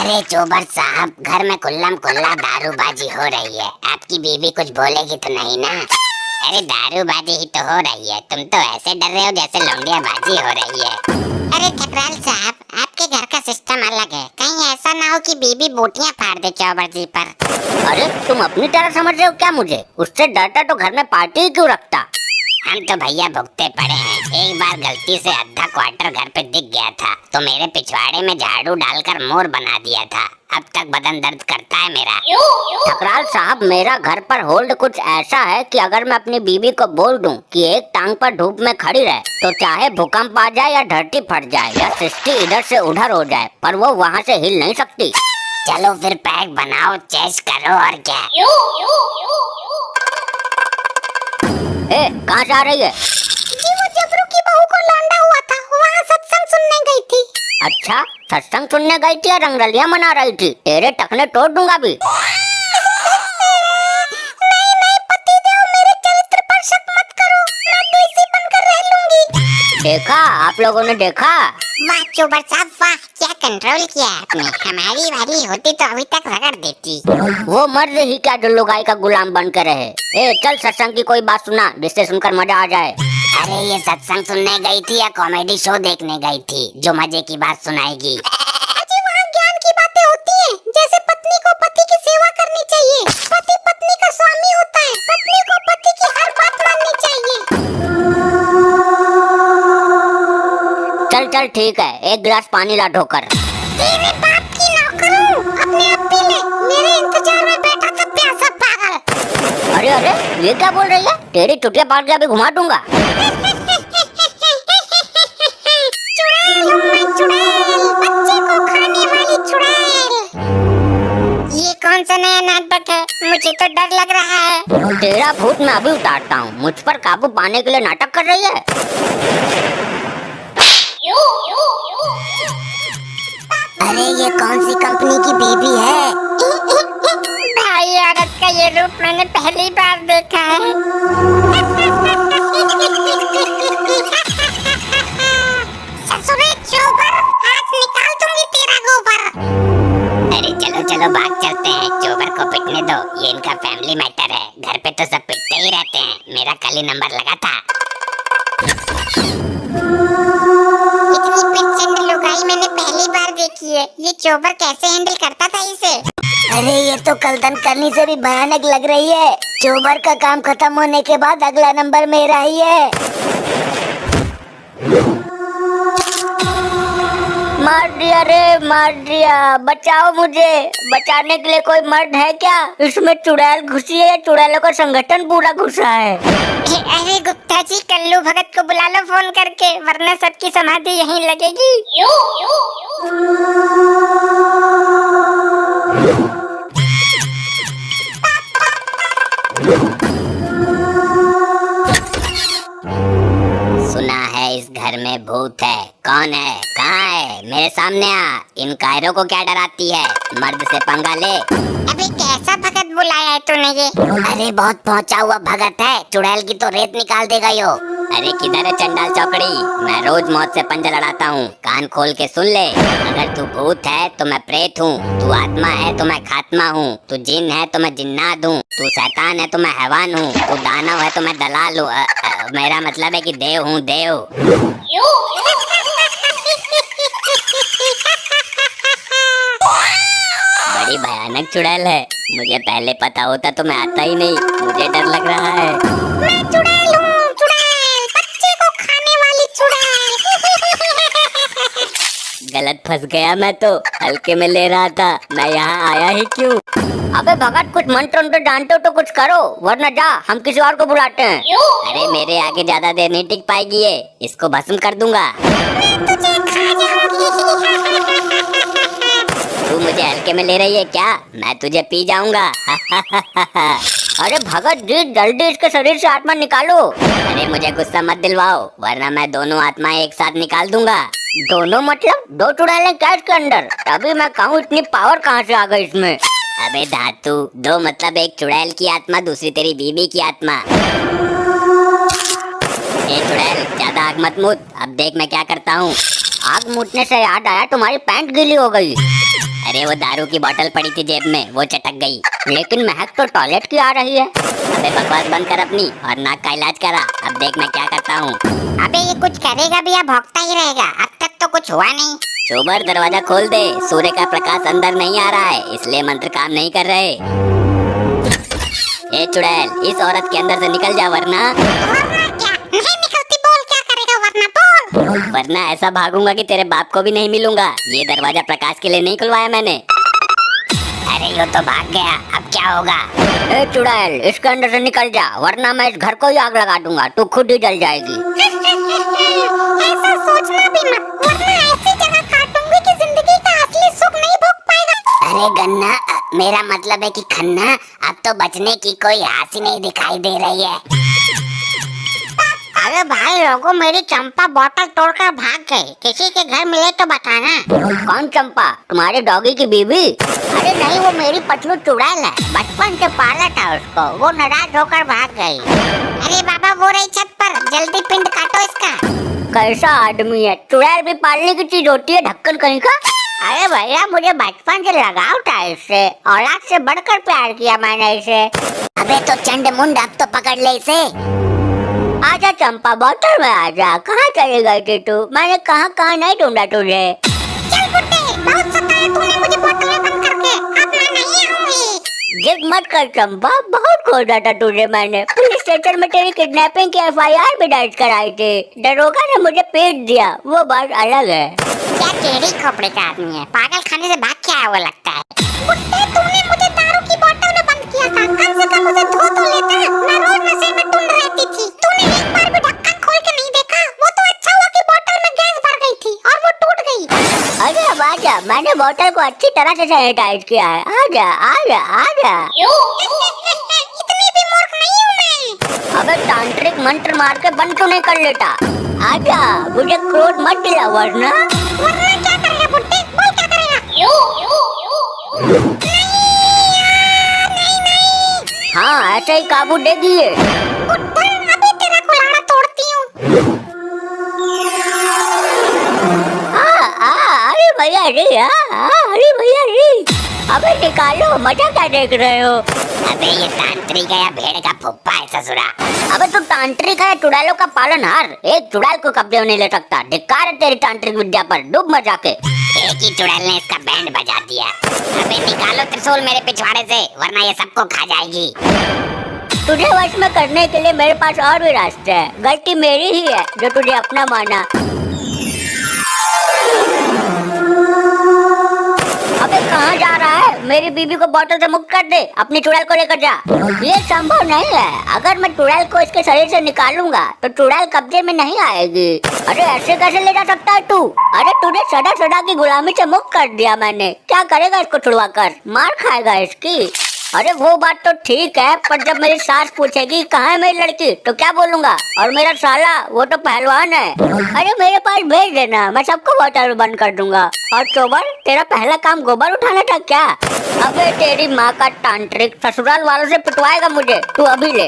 अरे चोबर साहब, घर में खुल्लम खुल्ला दारूबाजी हो रही है। आपकी बीवी कुछ बोलेगी तो नहीं ना? अरे दारूबाजी ही तो हो रही है। तुम तो ऐसे डर रहे हो जैसे लौंडियाबाजी हो रही है। अरे ठकराल साहब, आपके घर का सिस्टम अलग है। कहीं ऐसा ना हो कि बीवी बोटियां फाड़ दे चौबर जी पर। अरे तुम अपनी तरह समझ रहे हो क्या मुझे? उससे डरता तो घर में पार्टी ही क्यों रखता? हम तो भैया भुगते पड़े हैं। एक बार गलती से आधा क्वार्टर घर पे दिख गया था तो मेरे पिछवाड़े में झाड़ू डालकर मोर बना दिया था। अब तक बदन दर्द करता है मेरा। ठकराल साहब, मेरा घर पर होल्ड कुछ ऐसा है कि अगर मैं अपनी बीवी को बोल दूं कि एक टांग पर धूप में खड़ी रहे तो चाहे भूकंप आ जाए या धरती फट जाए या सृष्टि इधर से उधर हो जाए, पर वो वहाँ से हिल नहीं सकती। चलो फिर पैक बनाओ, चेस करो और क्या। ए, कहाँ से आ रही है? जी वो जबरू की बहू को लौंडा हुआ था, वहाँ सत्संग सुनने गई थी। अच्छा, सत्संग सुनने गई थी या रंगरलियां मना रही थी? तेरे टखने तोड़ दूंगा भी। नहीं नहीं पतिदेव, मेरे चरित्र पर शक मत करो। मैं देसी बनकर रह लूंगी। देखा, आप लोगों ने देखा? वाह चोबर साहब वाह, क्या कंट्रोल किया आपने। हमारी बारी होती तो अभी तक रगड़ देती। वो मर्द ही क्या जो लुगाई का गुलाम बन कर रहे। ए चल, सत्संग की कोई बात सुना जिससे सुनकर मजा आ जाए। अरे ये सत्संग सुनने गई थी या कॉमेडी शो देखने गई थी जो मजे की बात सुनाएगी? अजी वहाँ ज्ञान की बातें होती हैं, जैसे पत्नी को पति की सेवा करनी चाहिए, पति पत्नी का स्वामी होता है, पत्नी को पति की हर बात माननी चाहिए। चल चल ठीक है, एक गिलास पानी ला ढोकर। तेरे बाप की नौकर हूँ, अपने आप पी ले। मेरे इंतजार में बैठा था प्यासा पागल। अरे अरे, ये क्या बोल रही है? तेरी चुटिया पाल के अभी घुमा दूंगा। चुड़ैल हूँ मैं, चुड़ैल, बच्चे को खाने वाली चुड़ैल। ये कौन सा नया नाटक है? मुझे तो डर लग रहा है। तेरा भूत मैं अभी उतारता हूँ। मुझ पर काबू पाने के लिए नाटक कर रही है। अरे ये कौन सी कंपनी की बीबी है? भाई औरत का ये रूप मैंने पहली बार देखा है। ससुरे चोबर, हाथ निकाल दूंगी तेरा गोबर। अरे चलो चलो भाग चलते हैं, चोबर को पिटने दो। ये इनका फैमिली मैटर है, घर पे तो सब पिटते ही रहते हैं। मेरा कल ही नंबर लगा था। इतनी पिटचंड लुगाई मैंने पहली बार देखी है। ये चोबर कैसे हैंडल करता था इसे? अरे ये तो कलदन करनी से भी भयानक लग रही है। चोबर का काम खत्म होने के बाद अगला नंबर मेरा ही है। मार दिया रे, मार दिया। बचाओ मुझे। बचाने के लिए कोई मर्द है क्या? इसमें चुड़ैल घुसी है या चुड़ैलों का संगठन पूरा घुसा है? अरे गुप्ता जी, कल्लू भगत को बुला लो फोन करके, वरना सबकी समाधि यहीं लगेगी। सुना है इस घर में भूत है। कौन है? कहाँ है? मेरे सामने आ। इन कायरों को क्या डराती है? मर्द से पंगा ले। अबे कैसा भगत बुलाया है तूने ये? अरे बहुत पहुंचा हुआ भगत है, चुड़ैल की तो रेत निकाल देगा यो। अरे किधर है चंडाल चौकड़ी? मैं रोज मौत से पंजा लड़ाता हूँ, कान खोल के सुन ले। अगर तू भूत है तो मैं प्रेत हूँ, तू आत्मा है तो मैं खात्मा हूँ, तू जिन है तो मैं जिन्नात हूँ, तू शैतान है तो मैं हैवान हूँ, तू दानव है तो मैं दलाल हूँ। मेरा मतलब है कि देव हूँ, देव। बड़ी भयानक चुड़ैल है। मुझे पहले पता होता तो मैं आता ही नहीं। मुझे डर लग रहा है। मैं चुड़ैल हूँ, चुड़ैल, बच्चे को खाने वाली चुड़ैल। गलत फंस गया मैं तो, हल्के में ले रहा था। मैं यहाँ आया ही क्यों? अबे भगत, कुछ मंत्र जानते हो तो कुछ करो, वरना जा, हम किसी और को बुलाते हैं। अरे मेरे आगे ज्यादा देर नहीं टिक पाएगी ये, इसको भस्म कर दूंगा। तुझे खा जाऊंगी। तू मुझे हल्के में ले रही है क्या? मैं तुझे पी जाऊंगा। अरे भगत जी, जल्दी इसके शरीर से आत्मा निकालो। अरे मुझे गुस्सा मत दिलवाओ, वरना मैं दोनों आत्माएं एक साथ निकाल दूंगा। दोनों मतलब? दो चुड़ैलें क्या इसके अंदर? तभी मैं कहूँ इतनी पावर कहाँ से आ गई इसमें? अबे धातु, दो मतलब एक चुड़ैल की आत्मा, दूसरी तेरी बीबी की आत्मा। ए चुड़ैल, ज्यादा आग मत मूत। अब देख मैं क्या करता हूँ। आग मूतने से याद आया, तुम्हारी पैंट गीली हो गई। अरे वो दारू की बोतल पड़ी थी जेब में, वो चटक गई। लेकिन महक तो टॉयलेट की आ रही है। अबे बकवास बंद कर अपनी और नाक का इलाज करा। अब देख मैं क्या करता हूँ। अबे ये कुछ करेगा भी या भौंकता ही रहेगा? अब तक तो कुछ हुआ नहीं। चोबर दरवाजा खोल दे, सूर्य का प्रकाश अंदर नहीं आ रहा है, इसलिए मंत्र काम नहीं कर रहे। ए चुड़ैल, इस औरत के अंदर से निकल जा वरना क्या नहीं निकलती? बोल क्या करेगा वरना बोल। वरना ऐसा भागूंगा कि तेरे बाप को भी नहीं मिलूंगा। ये दरवाजा प्रकाश के लिए नहीं खुलवाया मैंने। अरे यो तो भाग गया, अब क्या होगा? ए चुड़ैल, इसके अंदर से निकल जा वरना मैं इस घर को ही आग लगा दूंगा, तू खुद ही जल जाएगी। ऐसा सोचना भी मत, वरना ऐसी जगह काटूंगी कि जिंदगी का असली सुख नहीं भोग पाएगा। अरे गन्ना, मेरा मतलब है कि खन्ना, अब तो बचने की कोई आस ही नहीं दिखाई दे रही है। अरे भाई लोगों, मेरी चंपा बोतल तोड़कर भाग गई। किसी के घर मिले तो बताना। कौन चंपा? तुम्हारे डॉगी की बीवी? अरे नहीं, वो मेरी पतलू चुड़ैल है। बचपन से पाला था उसको, वो नाराज होकर भाग गई। अरे बाबा, वो रही छत पर, जल्दी पिंड काटो इसका। कैसा आदमी है? चुड़ैल भी पालने की चीज होती है, ढक्कन कहीं का। अरे भैया, मुझे बचपन से लगाव था इससे, औलाद से बढ़कर प्यार किया मैंने इसे। अबे तो चंड मुंड, अब तो पकड़ ले इसे। आजा चंपा, बोतल में आजा। कहाँ चली गई थी तू? मैंने कहाँ कहाँ नहीं ढूंढा तुझे। चल बुड्ढे, बहुत सताया तूने मुझे बोतल में बंद करके, अब मैं नहीं आऊंगी। जिद मत कर चंपा, बहुत खोजा था तुझे मैंने। पुलिस स्टेशन में तेरी किडनैपिंग की FIR भी दर्ज कराई थी। दरोगा ने मुझे पीट दिया, वो बात अलग है। क्या टेढ़ी खोपड़ी का आदमी है, पागल खाने से भाग के आया हुआ लगता है। बुड्ढे, तूने मुझे दारू की बोतल में बंद किया था, कम से कम उसे धो तो लेता। मैं रोज नशे में टुन रहती थी। तूने एक बार भी ढक्कन खोल के नहीं देखा? वो तो अच्छा हुआ कि बोतल में गैस भर गई थी और वो टूट गई। अरे अब आजा, मैंने बोतल को अच्छी तरह से सैनिटाइज किया है। आजा आजा आजा। इतनी भी मूर्ख नहीं हूँ मैं। अबे तांत्रिक मंत्र मार के बंद क्यों नहीं कर लेता? आजा, मुझे क्रोध मत दिला वरना क्या करेगा बुड्ढे? बोल क्या करेगा? हाँ, ऐसे ही काबू देगी ये। अभी तेरा कुल्हाड़ा तोड़ती हूँ। अरे भैया जी, अरे भैया जी, अबे निकालो, मजा क्या देख रहे हो? अबे ये तांत्रिक है या भेड़ का फुप्पा है ससुरा? अबे तू तांत्रिक है, चुड़ैलों का पालनहार। एक चुड़ैल को कब्जे में नहीं ले सकता। धिक्कार है तेरी तांत्रिक विद्या पर, डूब मजा के। एक ही चुड़ैल ने इसका बैंड बजा दिया। अबे निकालो त्रिशूल मेरे पिछवाड़े से, वरना ये सबको खा जाएगी। तुझे वश में करने के लिए मेरे पास और भी रास्ते हैं। गलती मेरी ही है जो तुझे अपना माना। अबे कहाँ जा रहा है? मेरी बीबी को बोतल से मुक्त कर दे, अपनी चुड़ैल को लेकर जा। ये संभव नहीं है। अगर मैं चुड़ैल को इसके शरीर से निकालूंगा तो चुड़ैल कब्जे में नहीं आएगी। अरे ऐसे कैसे ले जा सकता है तू? अरे तूने सदा सदा की गुलामी से मुक्त कर दिया मैंने। क्या करेगा इसको छुड़वा कर? मार खाएगा इसकी। अरे वो बात तो ठीक है, पर जब मेरी सास पूछेगी कहाँ है मेरी लड़की, तो क्या बोलूंगा? और मेरा साला, वो तो पहलवान है। अरे मेरे पास भेज देना, मैं सबको बोतल में बंद कर दूंगा। और चोबर, तेरा पहला काम गोबर उठाना था क्या? अबे तेरी माँ का तांत्रिक ससुराल वालों से पिटवाएगा मुझे, तू अभी ले।